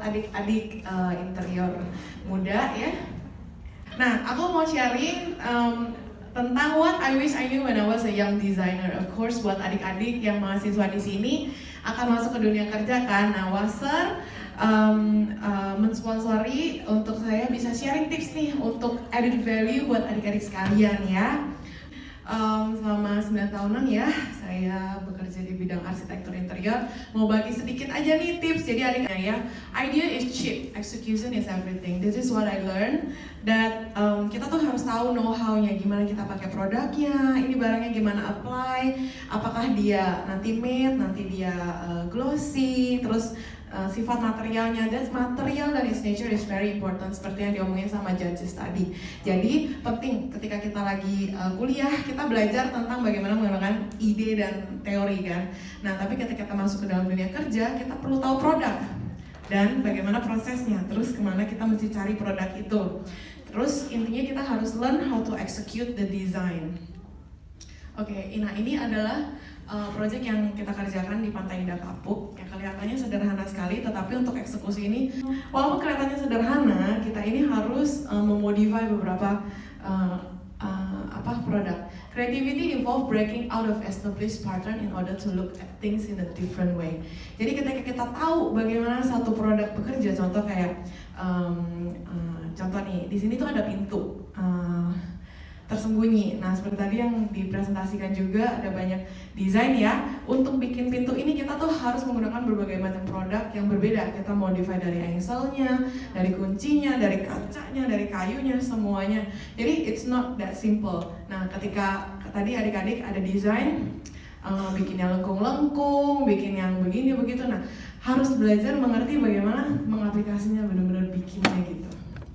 Adik-adik interior muda ya. Nah, aku mau sharing tentang what I wish I knew when I was a young designer. Of course, buat adik-adik yang mahasiswa di sini akan masuk ke dunia kerja kan. Nah, Wasser mensponsori untuk saya bisa sharing tips nih untuk added value buat adik-adik sekalian ya. Selama 9 tahunan ya, saya bekerja di bidang arsitektur interior. Mau bagi sedikit aja nih tips, jadi adiknya ya. Idea is cheap, execution is everything. This is what I learned. That kita tuh harus tahu know-how-nya, gimana kita pakai produknya, ini barangnya gimana apply, apakah dia nanti matte, nanti dia glossy, terus sifat materialnya, that material dan its nature is very important seperti yang diomongin sama judges tadi. Jadi penting ketika kita lagi kuliah kita belajar tentang bagaimana menggunakan ide dan teori kan. Nah tapi ketika kita masuk ke dalam dunia kerja kita perlu tahu produk dan bagaimana prosesnya, terus kemana kita mesti cari produk itu. Terus intinya kita harus learn how to execute the design. Oke, nah ini adalah project yang kita kerjakan di Pantai Indah Kapuk yang kelihatannya sederhana sekali, tetapi untuk eksekusi ini walaupun kelihatannya sederhana, kita ini harus memodify beberapa produk. Creativity involve breaking out of established pattern in order to look at things in a different way. Jadi ketika kita tahu bagaimana satu produk bekerja, contoh kayak contoh nih, di sini tuh ada pintu tersembunyi. Nah seperti tadi yang dipresentasikan juga ada banyak desain ya. Untuk bikin pintu ini kita tuh harus menggunakan berbagai macam produk yang berbeda. Kita modify dari angle-nya, dari kuncinya, dari kacanya, dari kayunya, semuanya. Jadi it's not that simple. Nah ketika tadi adik-adik ada desain, bikin yang lengkung-lengkung, bikin yang begini begitu. Nah harus belajar mengerti bagaimana mengaplikasinya, benar-benar bikinnya gitu.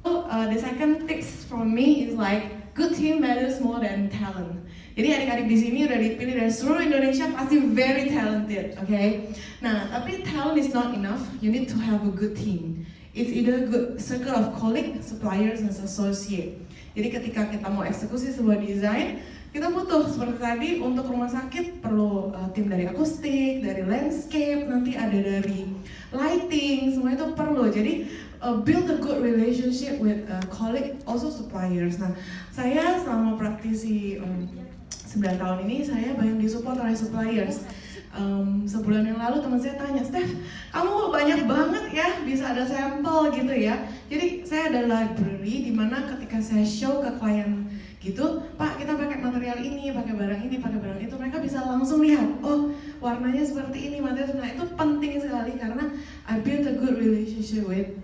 So, the second tips from me is like good team matters more than talent. Jadi adik-adik di sini udah dipilih dari seluruh Indonesia pasti very talented, okay? Nah, tapi talent is not enough. You need to have a good team. It's either a good circle of colleagues, suppliers, and associate. Jadi ketika kita mau eksekusi sebuah desain, kita butuh seperti tadi untuk rumah sakit perlu tim dari akustik, dari landscape, nanti ada dari lighting, semua itu perlu. Jadi build a good relationship with colleague, also suppliers. Nah, saya selama praktisi 9 tahun ini saya banyak disupport oleh suppliers. Sebulan yang lalu teman saya tanya, Steph, kamu banyak banget ya bisa ada sampel gitu ya. Jadi saya ada library di mana ketika saya show ke klien gitu, Pak kita pakai material ini, pakai barang ini, pakai barang itu, mereka bisa langsung lihat, oh warnanya seperti ini, material sebenarnya itu penting sekali karena I build a good relationship with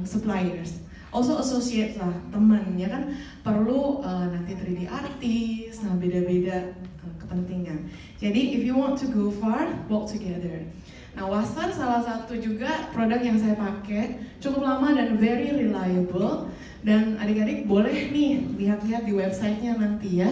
suppliers. Also associates lah, teman ya kan, perlu nanti 3D artist, nah beda-beda kepentingan. Jadi if you want to go far, walk together. Nah Wasser salah satu juga produk yang saya pakai cukup lama dan very reliable. Dan adik-adik boleh nih lihat-lihat di websitenya nanti ya.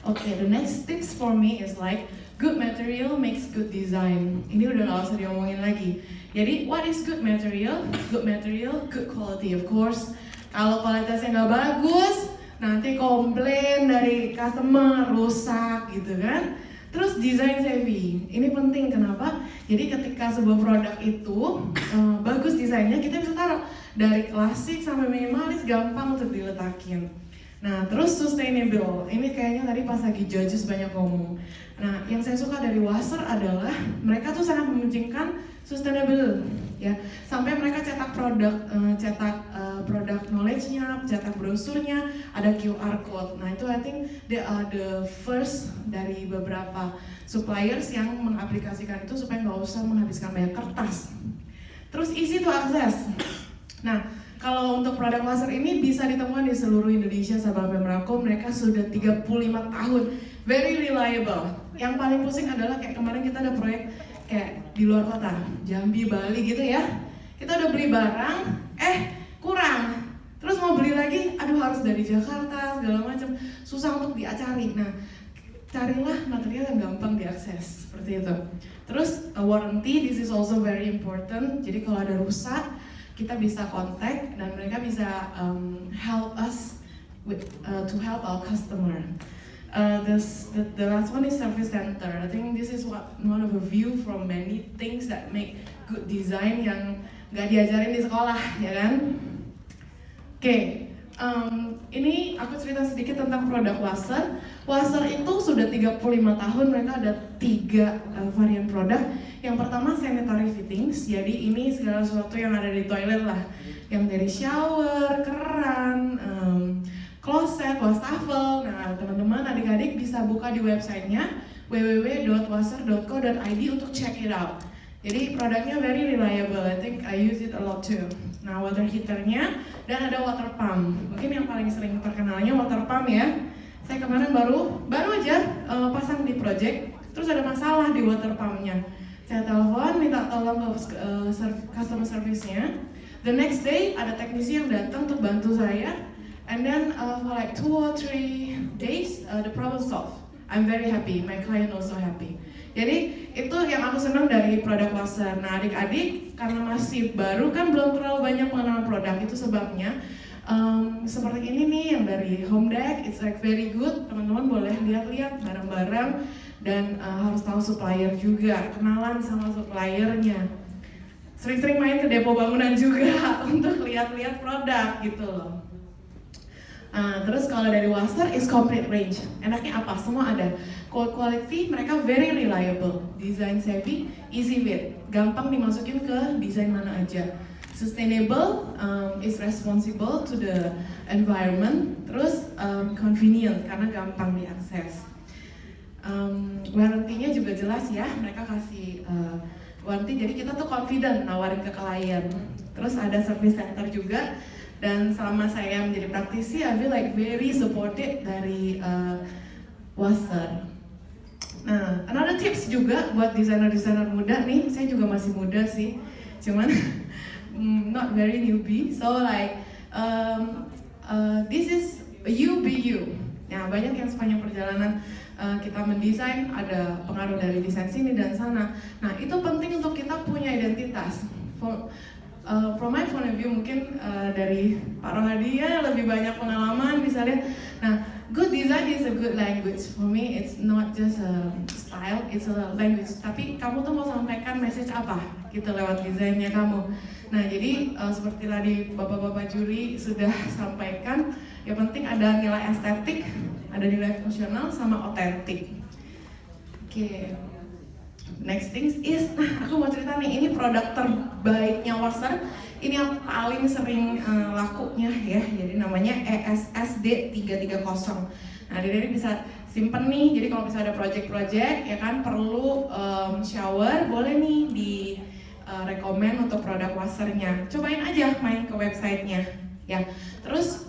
Okay, the next tips for me is like good material makes good design. Ini udah gak usah diomongin lagi. Jadi what is good material? Good material, good quality of course. Kalau kualitasnya nggak bagus, nanti komplain dari customer, rusak gitu kan. Terus design savvy, ini penting kenapa? Jadi ketika sebuah produk itu bagus desainnya, kita bisa taruh dari klasik sampai minimalis, gampang untuk diletakin. Nah terus sustainable, ini kayaknya tadi pas lagi judges banyak ngomong. Nah yang saya suka dari Wasser adalah mereka tuh sangat mementingkan sustainable ya, sampai mereka cetak produk, produk knowledge-nya, cetak brosurnya, ada QR code. Nah itu I think they are the first dari beberapa suppliers yang mengaplikasikan itu supaya nggak usah menghabiskan banyak kertas. Terus easy to access. Nah kalau untuk produk Wasser ini bisa ditemukan di seluruh Indonesia, Sabang sampai Merauke, mereka sudah 35 tahun, very reliable. Yang paling pusing adalah kayak kemarin kita ada proyek kayak di luar kota, Jambi, Bali gitu ya. Kita udah beli barang, kurang. Terus mau beli lagi, aduh harus dari Jakarta, segala macam, susah untuk diacari. Nah, carilah material yang gampang diakses, seperti itu. Terus warranty, this is also very important. Jadi kalau ada rusak, kita bisa kontak dan mereka bisa help us with to help our customer. The last one is service center. I think this is one of a view from many things that make good design yang nggak diajarin di sekolah, ya kan? Oke, ini aku cerita sedikit tentang produk Wasser. Wasser itu sudah 35 tahun, mereka ada 3 varian produk. Yang pertama sanitary fittings, jadi ini segala sesuatu yang ada di toilet lah. Yang dari shower, keran, kloset, wastafel. Nah, teman-teman, adik-adik bisa buka di websitenya www.wasser.co.id untuk check it out. Jadi produknya very reliable, I think I use it a lot too. Nah, water heaternya dan ada water pump. Mungkin yang paling sering terkenalnya water pump ya. Saya kemarin baru aja pasang di project, terus ada masalah di water pumpnya. Saya telepon, minta tolong ke customer service-nya. The next day ada teknisi yang datang untuk bantu saya. And then for like 2 or 3 days the problem solved. I'm very happy, my client also happy. Jadi itu yang aku senang dari produk Wasser. Nah, adik-adik karena masih baru kan belum terlalu banyak mengenal produk, itu sebabnya seperti ini nih yang dari Home Deck, it's like very good. Teman-teman boleh lihat-lihat barang-barang dan harus tahu supplier juga, kenalan sama suppliernya. Sering-sering main ke depo bangunan juga untuk lihat-lihat produk gitu loh. Terus kalau dari Wasser is complete range. Enaknya apa? Semua ada. Code quality mereka very reliable, design savvy, easy fit, gampang dimasukin ke desain mana aja. Sustainable, is responsible to the environment, terus convenient karena gampang diakses. Warranty-nya juga jelas ya, mereka kasih warranty, jadi kita tuh confident nawarin ke klien. Terus ada service center juga, dan selama saya menjadi praktisi, I feel like very supported dari Wasser. Nah, another tips juga buat desainer-desainer muda nih, saya juga masih muda sih, cuman not very newbie, so like this is you be you. Nah, banyak yang sepanjang perjalanan kita mendesain ada pengaruh dari desain sini dan sana. Nah, itu penting untuk kita punya identitas. From my point of view, mungkin dari Pak Rohadi ya lebih banyak pengalaman bisa lihat. Nah, good design is a good language. For me, it's not just a style, it's a language. Tapi kamu tuh mau sampaikan message apa gitu lewat desainnya kamu. Nah, jadi seperti tadi bapak-bapak juri sudah sampaikan, yang penting ada nilai estetik, ada nilai fungsional, sama otentik. Oke. Next things is, aku mau cerita nih, ini produk terbaiknya Wasser. Ini yang paling sering lakunya ya, jadi namanya ESSD 330. Nah, jadi bisa simpen nih, jadi kalau misalnya ada project-project ya kan perlu shower, boleh nih di rekomen untuk produk Wassernya. Cobain aja main ke websitenya ya. Terus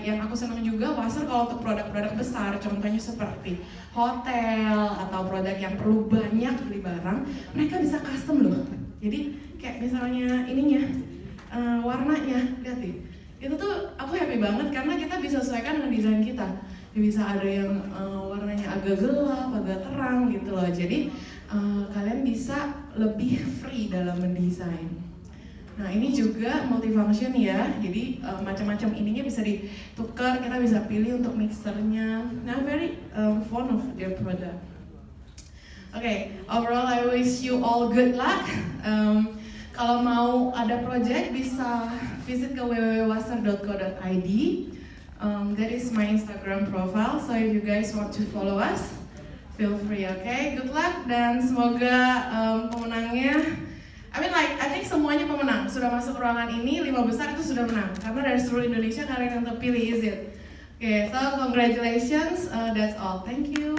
yang aku senang juga Wasser kalau untuk produk-produk besar, contohnya seperti hotel atau produk yang perlu banyak beli barang, mereka bisa custom loh. Jadi kayak misalnya ininya, warnanya, lihat deh. Itu tuh aku happy banget karena kita bisa sesuaikan dengan desain kita. Bisa ada yang warnanya agak gelap, agak terang gitu loh. Jadi kalian bisa lebih free dalam mendesain. Nah, ini juga multifunction ya, jadi macam-macam ininya bisa ditukar, kita bisa pilih untuk mixernya. Nah, very fond of their product. Okay, overall I wish you all good luck. Kalau mau ada project bisa visit ke www.wasser.co.id. That is my Instagram profile, so if you guys want to follow us, feel free, okay? Good luck dan semoga pemenangnya, I think semuanya pemenang. Sudah masuk ruangan ini, 5 besar itu sudah menang. Karena dari seluruh Indonesia kalian yang terpilih, is it? Okay, so congratulations, that's all. Thank you.